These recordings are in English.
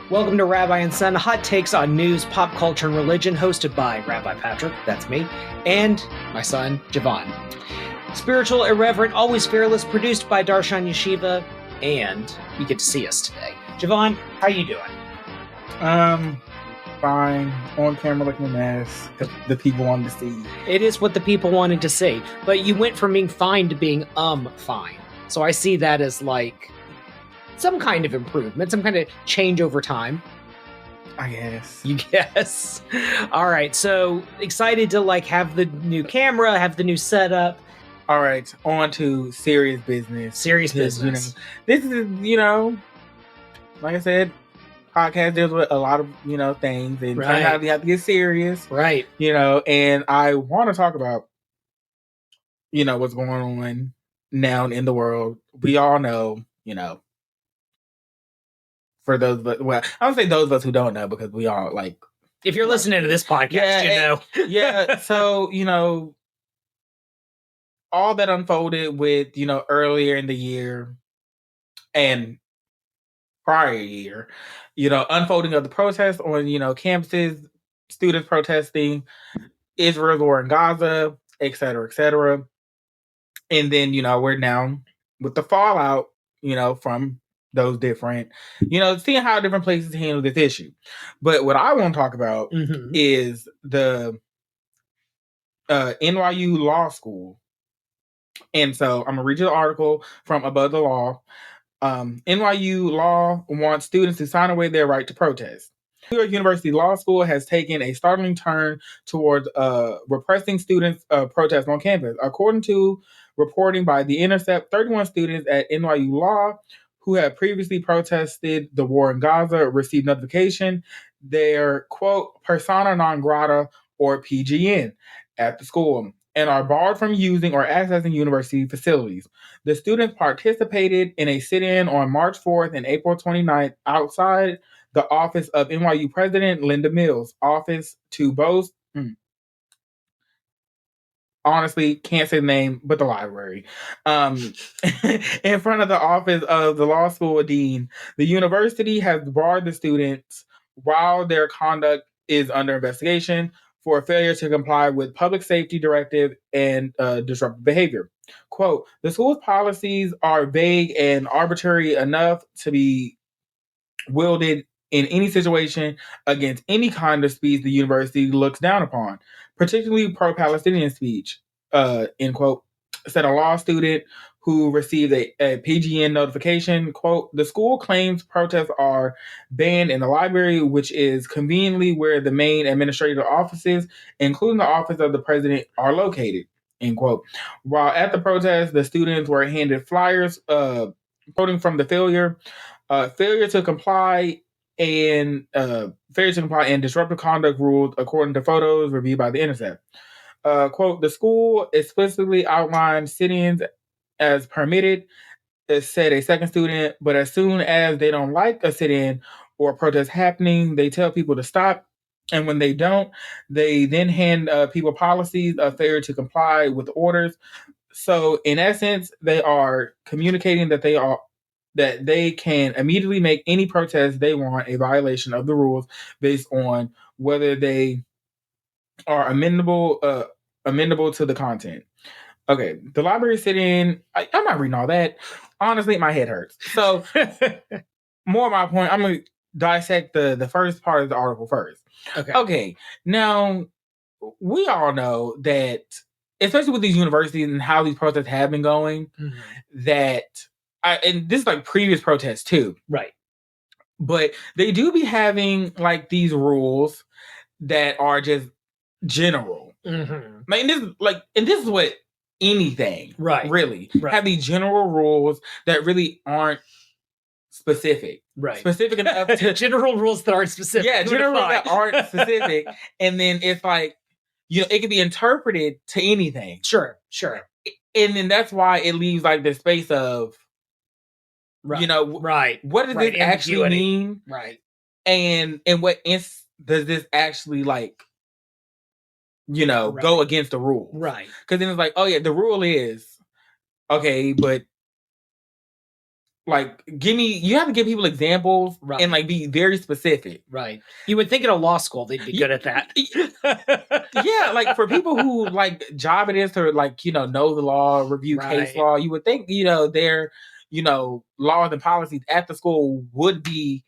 Welcome to Rabbi Son, hot takes on news, pop culture, and religion, hosted by Rabbi Patrick, that's me, and my son, Javon. Spiritual, irreverent, always fearless, produced by Darshan Yeshiva, and you get to see us today. Javon, how you doing? Fine. On camera looking a mess. The people wanted to see. It is what the people wanted to see, but you went from being fine to being fine. So I see that as like some kind of improvement, some kind of change over time. I guess. You guess. All right. So excited to have the new camera, have the new setup. All right. On to serious business. Serious business. This is, like I said, podcast deals with a lot of, things. And sometimes you have to get serious. Right. And I want to talk about, what's going on now in the world. We all know, for those of us, well, I don't say those of us who don't know, because we all if you're listening to this podcast, Yeah. So, all that unfolded with, earlier in the year and prior year, unfolding of the protests on, campuses, students protesting, Israel's war in Gaza, et cetera, et cetera. And then, we're now with the fallout, from those different, seeing how different places handle this issue. But what I want to talk about is the NYU Law School. And so I'm going to read you the article from Above the Law. NYU Law wants students to sign away their right to protest. New York University Law School has taken a startling turn towards repressing students' protests on campus. According to reporting by The Intercept, 31 students at NYU Law who had previously protested the war in Gaza received notification they're, quote, persona non grata, or PGN, at the school, and are barred from using or accessing university facilities. The students participated in a sit-in on March 4th and April 29th outside the office of NYU President Linda Mills' office to boast. Honestly, can't say the name, but the library. In front of the office of the law school dean, the university has barred the students while their conduct is under investigation for failure to comply with public safety directive and disruptive behavior. Quote, the school's policies are vague and arbitrary enough to be wielded in any situation against any kind of speech the university looks down upon, particularly pro-Palestinian speech, end quote, said a law student who received a PGN notification. Quote, the school claims protests are banned in the library, which is conveniently where the main administrative offices, including the office of the president, are located, end quote. While at the protest, the students were handed flyers quoting from the failure to comply and disruptive conduct rules, according to photos reviewed by The Intercept. Quote, the school explicitly outlined sit-ins as permitted, said a second student, but as soon as they don't like a sit-in or protest happening, they tell people to stop. And when they don't, they then hand people policies of failure to comply with orders. So in essence, they are communicating that they can immediately make any protest they want a violation of the rules based on whether they are amendable to the content. Okay, the library sit-in, I'm not reading all that. Honestly, my head hurts. So, more of my point, I'm going to dissect the first part of the article first. Okay, now, we all know that, especially with these universities and how these protests have been going, that, and this is like previous protests too. Right. But they do be having these rules that are just general. And this is what anything, really, have these general rules that really aren't specific, specific enough to general rules that aren't specific. Yeah, general rules that aren't specific, and then it's it can be interpreted to anything. Sure, and then that's why it leaves this space of, what does this actually mean, and what does this actually go against the rule. Because then it's the rule is, okay, but like, you have to give people examples and like be very specific. Right. You would think in a law school they'd be good at that. Yeah, like for people who like job it is to like, know the law, review case law, you would think, their, laws and policies at the school would be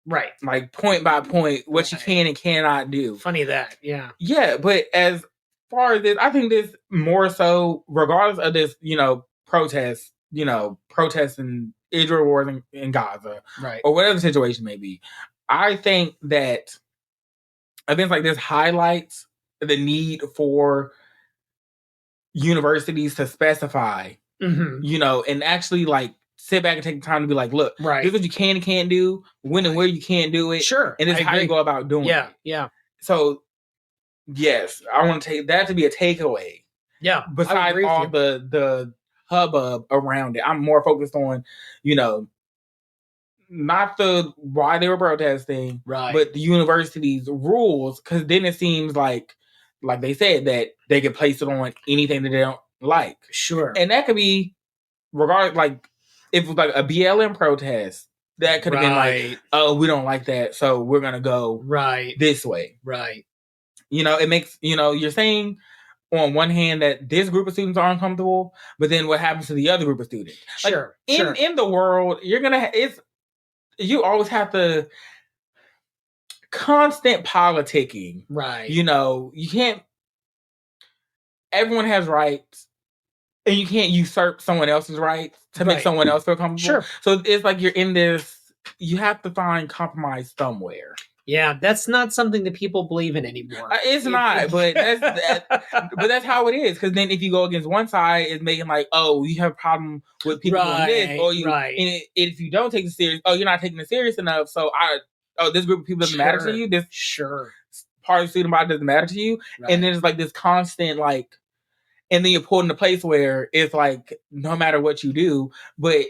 right. Like point by point what you can and cannot do. Funny that, yeah. Yeah, but as far as this, I think this more so, regardless of this, protest, protesting Israel war in Gaza, right, or whatever the situation may be. I think that events like this highlights the need for universities to specify, and actually like sit back and take the time to be like, look, this is what you can and can't do, when and where you can't do it. Sure. And this is how you go about doing it. Yeah. So, yes, I want to take that to be a takeaway. Yeah. Besides all the hubbub around it, I'm more focused on, not the why they were protesting, but the university's rules, because then it seems like they said, that they could place it on anything that they don't like. Sure. And that could be regardless, like if it was like a BLM protest, that could have been like, oh, we don't like that, so we're gonna go this way. Right. It makes, you're saying on one hand that this group of students are uncomfortable, but then what happens to the other group of students? Sure. Like, in the world, you're gonna you always have to constant politicking. Right. You can't, everyone has rights, and you can't usurp someone else's rights to make someone else feel comfortable. Sure. So it's like you're in this, you have to find compromise somewhere. Yeah, that's not something that people believe in anymore. It's not, but that's how it is. Because then if you go against one side, it's making like, oh, you have a problem with people doing this, or you, and if you don't take it serious, oh, you're not taking it serious enough. So this group of people doesn't matter to you. This part of the student body doesn't matter to you, and then it's like this constant like, and then you're pulled in a place where it's like no matter what you do, but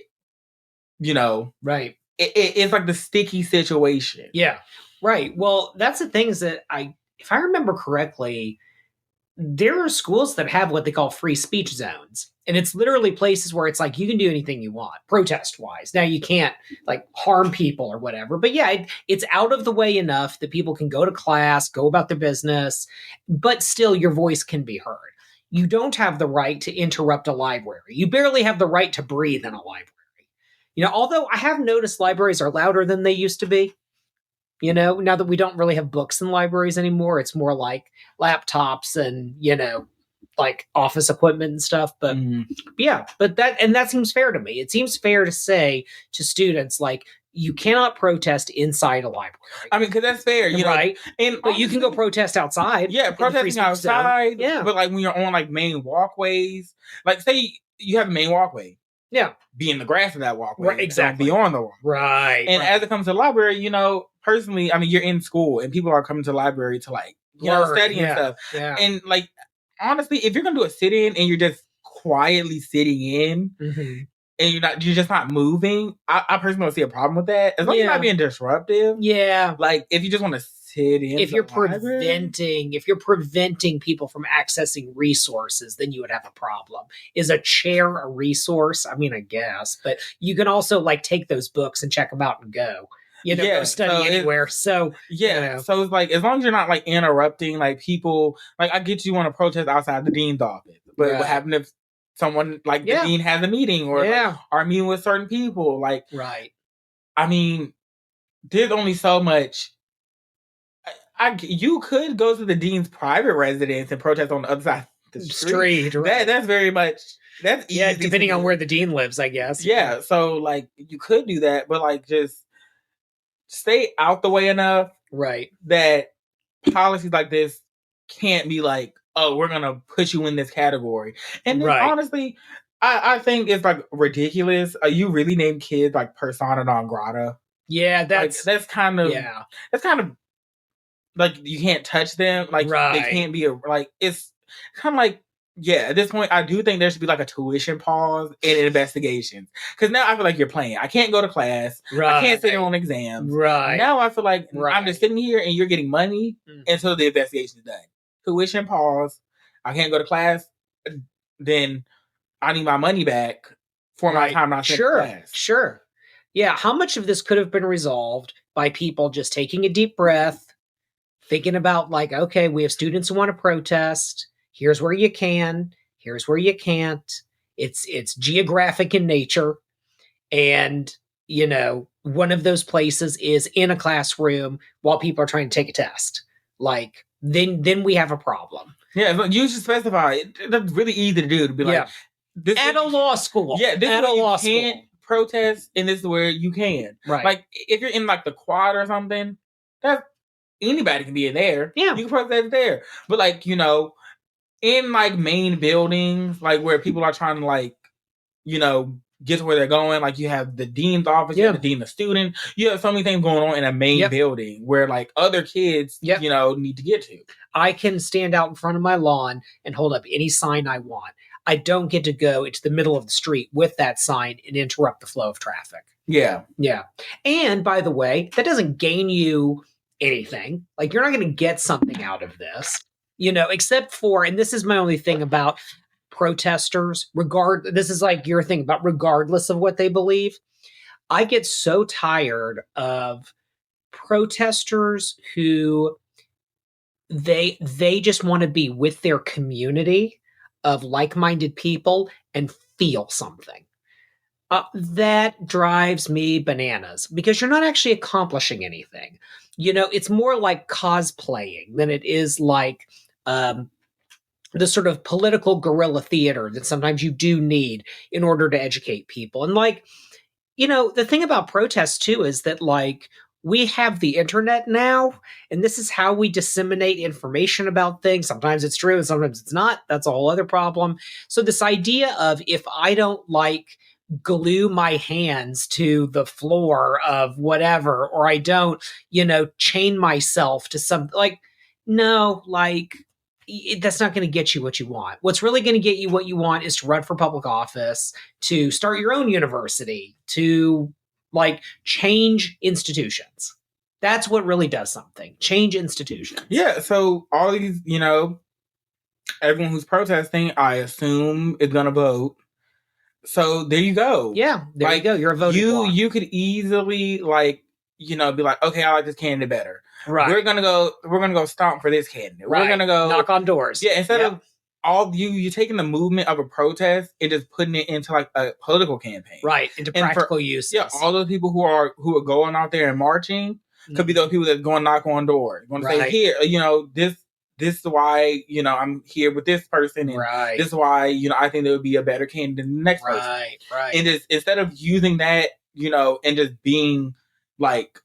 it's like the sticky situation. Yeah. Right. Well, that's the things that if I remember correctly, there are schools that have what they call free speech zones. And it's literally places where it's like, you can do anything you want, protest wise. Now you can't like harm people or whatever, but yeah, it's out of the way enough that people can go to class, go about their business, but still your voice can be heard. You don't have the right to interrupt a library. You barely have the right to breathe in a library. Although I have noticed libraries are louder than they used to be. Now that we don't really have books in libraries anymore, it's more like laptops and, like office equipment and stuff. But yeah, but that seems fair to me. It seems fair to say to students, like, you cannot protest inside a library. I mean, because that's fair, right? And but you can go protest outside. Yeah, protesting outside. Yeah, but like when you're on like main walkways, like say you have a main walkway. Yeah, be in the grass of that walkway. Right, exactly. Be on the walkway. Right. And as it comes to the library, personally, I mean, you're in school and people are coming to the library to like, study and stuff. Yeah. And like, honestly, if you're going to do a sit-in and you're just quietly sitting in and you're just not moving, I personally don't see a problem with that. As long as you're not being disruptive. Yeah. Like, if you just want to sit in. If you're preventing people from accessing resources, then you would have a problem. Is a chair a resource? I mean, I guess, but you can also like take those books and check them out and go. Go study anywhere. So so it's like, as long as you're not like interrupting like people, like I get you want to protest outside the dean's office, but what happened if someone like the dean has a meeting or are meeting with certain people? Like, I mean, there's only so much. You could go to the dean's private residence and protest on the other side of the street. Right. That's very much. That's easy depending on where the dean lives, I guess. Yeah, so like you could do that, but like just stay out the way enough, that policies like this can't be like, oh, we're gonna put you in this category. And then, honestly, I think it's like ridiculous. You really name kids like persona non grata? Yeah, that's kind of that's kind of like you can't touch them. Like they can't be it's kind of like. Yeah, at this point, I do think there should be like a tuition pause in investigations. Because now I feel like you're playing. I can't go to class. I can't sit on exams. Now I feel like I'm just sitting here and you're getting money until the investigation is done. Tuition pause. I can't go to class. Then I need my money back. for my time not spent in class. Sure. Yeah, how much of this could have been resolved by people just taking a deep breath, thinking about like, okay, we have students who want to protest. Here's where you can. Here's where you can't. It's geographic in nature, and one of those places is in a classroom while people are trying to take a test. Like then we have a problem. Yeah, but you should specify. That's really easy to do. To be like, this at a law school. Yeah, this at is a law school. Can't protest, and this is where you can. Right. Like if you're in like the quad or something, that anybody can be in there. Yeah, you can protest there. But like in like main buildings, like where people are trying to like get to where they're going. Like you have the dean's office, you have the dean of student. You have so many things going on in a main building where like other kids, need to get to. I can stand out in front of my lawn and hold up any sign I want. I don't get to go into the middle of the street with that sign and interrupt the flow of traffic. Yeah. Yeah. And by the way, that doesn't gain you anything. Like you're not going to get something out of this, except for, and this is my only thing about protesters, this is like your thing about regardless of what they believe. I get so tired of protesters who they just want to be with their community of like-minded people and feel something. That drives me bananas because you're not actually accomplishing anything. It's more like cosplaying than it is like the sort of political guerrilla theater that sometimes you do need in order to educate people. And like, the thing about protests too is that like we have the internet now, and this is how we disseminate information about things. Sometimes it's true and sometimes it's not. That's a whole other problem. So this idea of if I don't like glue my hands to the floor of whatever, or I don't, chain myself to some, like, no, like, that's not going to get you what you want. What's really going to get you what you want is to run for public office, to start your own university, to like change institutions. That's what really does something. Change institutions. Yeah. So all these, everyone who's protesting, I assume is going to vote. So there you go. Yeah. There you go. You're a voting bloc. You could easily be like, okay, I like this candidate better. Right. We're gonna go stomp for this candidate. Right. We're gonna go knock on doors. Yeah, instead of you're taking the movement of a protest and just putting it into like a political campaign. Right. Into practical uses. Yeah, all those people who are going out there and marching could be those people that go and knock on doors. Going to say, here, this is why, I'm here with this person, and this is why, I think there would be a better candidate than the next person. Right. And just instead of using that, and just being like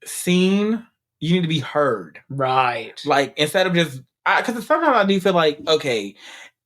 seen, you need to be heard. Right. Like instead of just, because sometimes I do feel like, okay,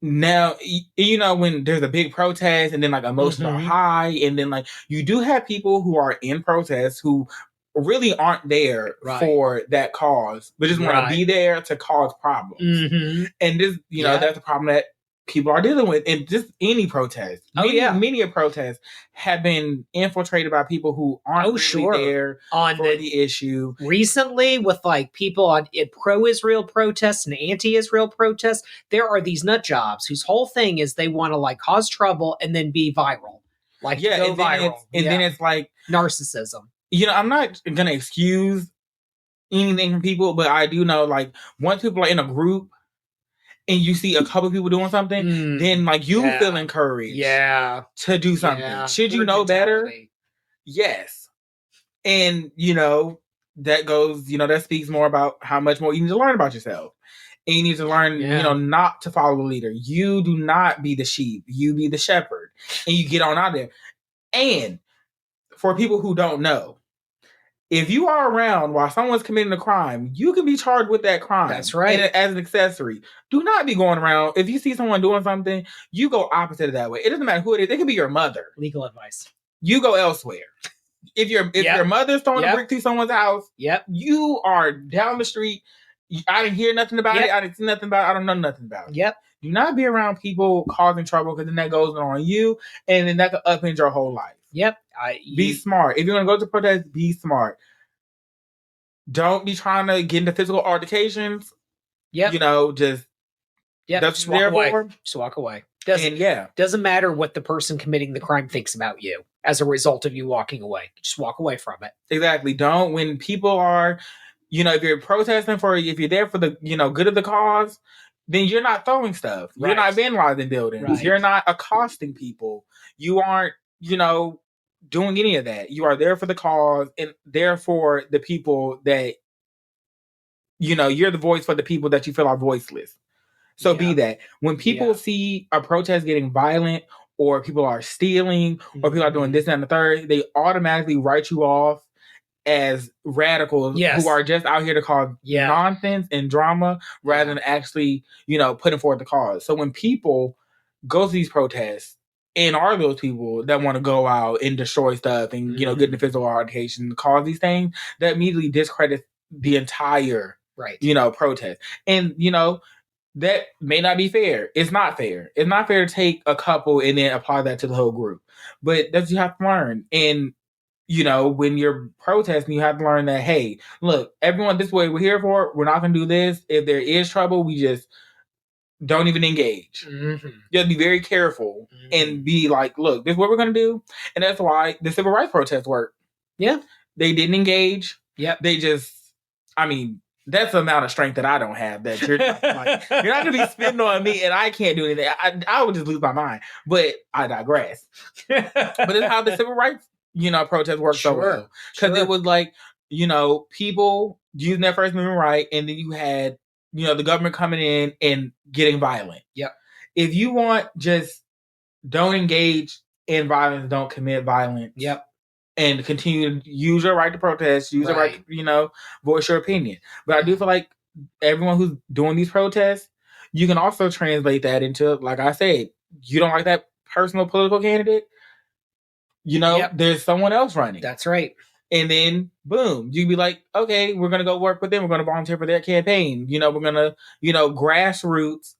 now, when there's a big protest and then like emotions are high, and then like you do have people who are in protest who really aren't there for that cause, but just want to be there to cause problems. And this, that's a problem that people are dealing with. And just any protest. Many of protests have been infiltrated by people who aren't really there for the issue. Recently, with like people on pro-Israel protests and anti-Israel protests, there are these nut jobs whose whole thing is they want to like cause trouble and then be viral. Like go viral. Then it's like narcissism. I'm not going to excuse anything from people, but I do know, like, once people are in a group and you see a couple people doing something, then, like, you feel encouraged to do something. Yeah. Should you know better? Yes. And, that goes, that speaks more about how much more you need to learn about yourself. And you need to learn, not to follow the leader. You do not be the sheep. You be the shepherd. And you get on out there. And for people who don't know, if you are around while someone's committing a crime, you can be charged with that crime. That's right. And as an accessory. Do not be going around. If you see someone doing something, you go opposite of that way. It doesn't matter who it is. It could be your mother. Legal advice. You go elsewhere. If your mother's throwing a brick through someone's house, you are down the street. I didn't hear nothing about it. I didn't see nothing about it. I don't know nothing about it. Yep. Do not be around people causing trouble, because then that goes on you, and then that could upend your whole life. Yep. Be smart. If you're going to go to protest, be smart. Don't be trying to get into physical altercations. Yep. Just... Yep. That's just walk away. For. Just walk away. Doesn't matter what the person committing the crime thinks about you as a result of you walking away. Just walk away from it. Exactly. Don't, when people are, if you're protesting if you're there for the, good of the cause, then you're not throwing stuff. Right. You're not vandalizing buildings. Right. You're not accosting people. You aren't, doing any of that. You are there for the cause and there for the people that, you're the voice for the people that you feel are voiceless. So be that. When people see a protest getting violent, or people are stealing, or people are doing this and the third, they automatically write you off as radicals who are just out here to cause nonsense and drama rather than actually, putting forth the cause. So when people go to these protests and are those people that want to go out and destroy stuff and, get in the physical altercation, cause these things, that immediately discredits the entire, protest. And, that may not be fair. It's not fair. It's not fair to take a couple and then apply that to the whole group. But that's what you have to learn. And, when you're protesting, you have to learn that, hey, look, everyone, this is what we're here for. We're not going to do this. If there is trouble, we just don't even engage. Mm-hmm. You have to be very careful and be like, look, this is what we're going to do. And that's why the civil rights protests work. Yeah. They didn't engage. Yep. They just, that's the amount of strength that I don't have. That you're not going to be spitting on me, and I can't do anything. I would just lose my mind. But I digress. But it's how the civil rights, protest worked so well, because it was like, people using their First Amendment right, and then you had, the government coming in and getting violent. Yep. If you want, just don't engage in violence, don't commit violence. Yep. And continue to use your right to protest, use your right to, voice your opinion. But I do feel like everyone who's doing these protests, you can also translate that into, like I said, you don't like that personal political candidate, there's someone else running. That's right. And then, boom, you can be like, okay, we're going to go work with them. We're going to volunteer for their campaign. We're going to, grassroots,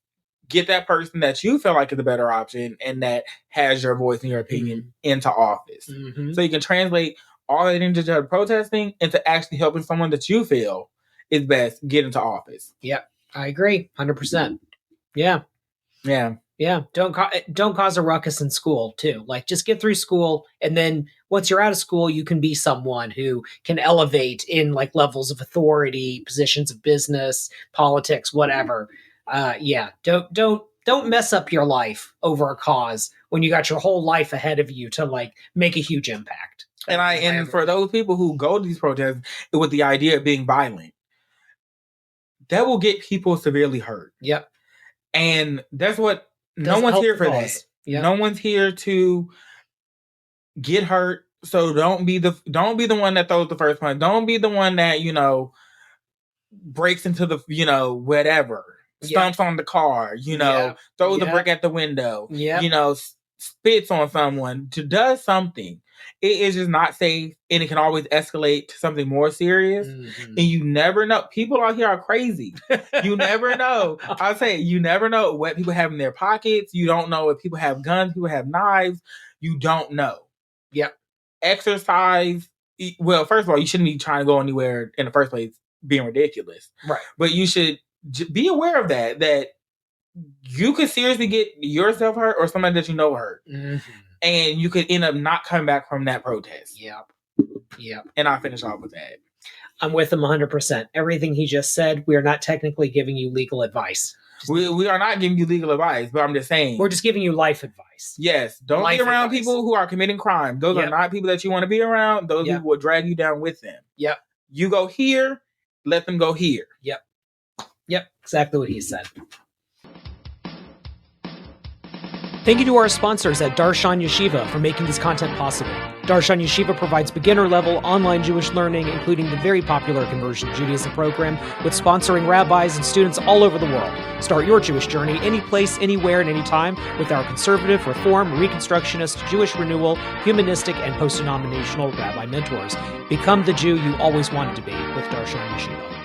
get that person that you feel like is a better option and that has your voice and your opinion into office. Mm-hmm. So you can translate all that into protesting into actually helping someone that you feel is best get into office. Yep. I agree. 100%. Yeah. Yeah. Yeah. Don't cause a ruckus in school too. Like, just get through school. And then once you're out of school, you can be someone who can elevate in like levels of authority, positions of business, politics, whatever. Don't mess up your life over a cause when you got your whole life ahead of you to like make a huge impact. And for those people who go to these protests with the idea of being violent, that will get people severely hurt. Yep. And that's what no one's here for that. Yep. No one's here to get hurt. So don't be the one that throws the first punch. Don't be the one that, breaks into the, whatever. Stomps on the car, throws the brick at the window, spits on someone, does something. It is just not safe, and it can always escalate to something more serious. Mm-hmm. And you never know. People out here are crazy. You never know. I'll say, you never know what people have in their pockets. You don't know if people have guns, people have knives. You don't know. Yep. Exercise. Well, first of all, you shouldn't be trying to go anywhere in the first place being ridiculous. Right. But you should be aware of that you could seriously get yourself hurt or somebody that you know hurt. Mm-hmm. And you could end up not coming back from that protest. Yep. And I'll finish off with that. I'm with him 100%. Everything he just said, we are not technically giving you legal advice. We are not giving you legal advice, but I'm just saying. We're just giving you life advice. Yes. Don't be around people who are committing crime. Those are not people that you want to be around. Those people will drag you down with them. Yep. You go here, let them go here. Yep, exactly what he said. Thank you to our sponsors at Darshan Yeshiva for making this content possible. Darshan Yeshiva provides beginner-level online Jewish learning, including the very popular Conversion Judaism program, with sponsoring rabbis and students all over the world. Start your Jewish journey any place, anywhere, and anytime with our conservative, reform, reconstructionist, Jewish renewal, humanistic, and post-denominational rabbi mentors. Become the Jew you always wanted to be with Darshan Yeshiva.